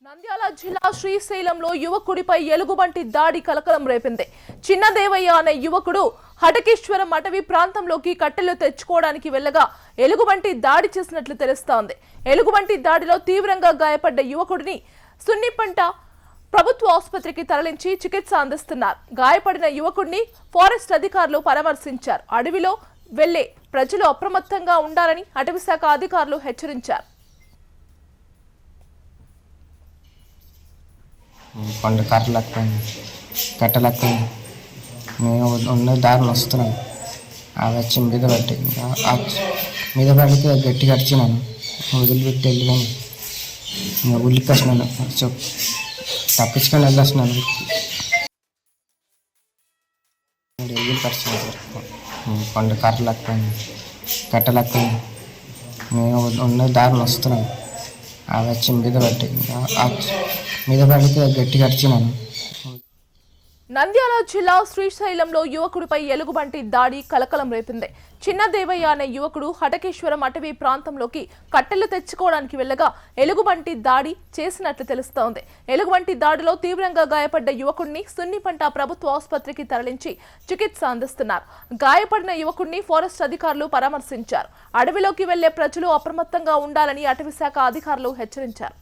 నంద్యాల జిల్లా శ్రీశైలంలో యువకుడిపై ఎలుగుబంటి దాడి కలకలం రేపింది. చిన్నదేవయ్య అనే యువకుడు హటకేశ్వరం అటవీ ప్రాంతంలోకి కట్టెలు తెచ్చుకోవడానికి వెళ్లగా ఎలుగుబంటి దాడి చేసినట్లు తెలుస్తోంది. ఎలుగుబంటి దాడిలో తీవ్రంగా గాయపడ్డ యువకుడిని సున్నిపంట ప్రభుత్వ ఆసుపత్రికి తరలించి చికిత్స అందిస్తున్నారు. గాయపడిన యువకుడిని ఫారెస్ట్ అధికారులు పరామర్శించారు. అడవిలో వెళ్లే ప్రజలు అప్రమత్తంగా ఉండాలని అటవీశాఖ అధికారులు హెచ్చరించారు. కొండ కట్టలేకపోయింది మేము ఉన్న దారిలో వస్తున్నాను. అది వచ్చి మీద పడితే గట్టిగా అరిచినాను. వదిలిపెట్టి వెళ్ళినాను. ఉల్లికి వస్తున్నాను. తప్పించుకొని వెళ్ళొస్తున్నాను. ఎల్లుకి వచ్చినాను సార్. కొండ కట్టలేకపోయింది మేము ఉన్న దారిలో వస్తున్నాను. అది వచ్చి మీద పడితే గట్టిగా అరిచినాను. నంద్యాల జిల్లా శ్రీశైలంలో యువకుడిపై ఎలుగుబంటి దాడి కలకలం రేపింది. చిన్నదేవయ్య అనే యువకుడు హటకేశ్వరం అటవీ ప్రాంతంలోకి కట్టెలు తెచ్చుకోవడానికి వెళ్లగా ఎలుగుబంటి దాడి చేసినట్లు తెలుస్తోంది. ఎలుగుబంటి దాడిలో తీవ్రంగా గాయపడ్డ యువకుడిని సున్నిపంట ప్రభుత్వ ఆసుపత్రికి తరలించి చికిత్స అందిస్తున్నారు. గాయపడిన యువకుడిని ఫారెస్ట్ అధికారులు పరామర్శించారు. అడవిలోకి వెళ్లే ప్రజలు అప్రమత్తంగా ఉండాలని అటవీశాఖ అధికారులు హెచ్చరించారు.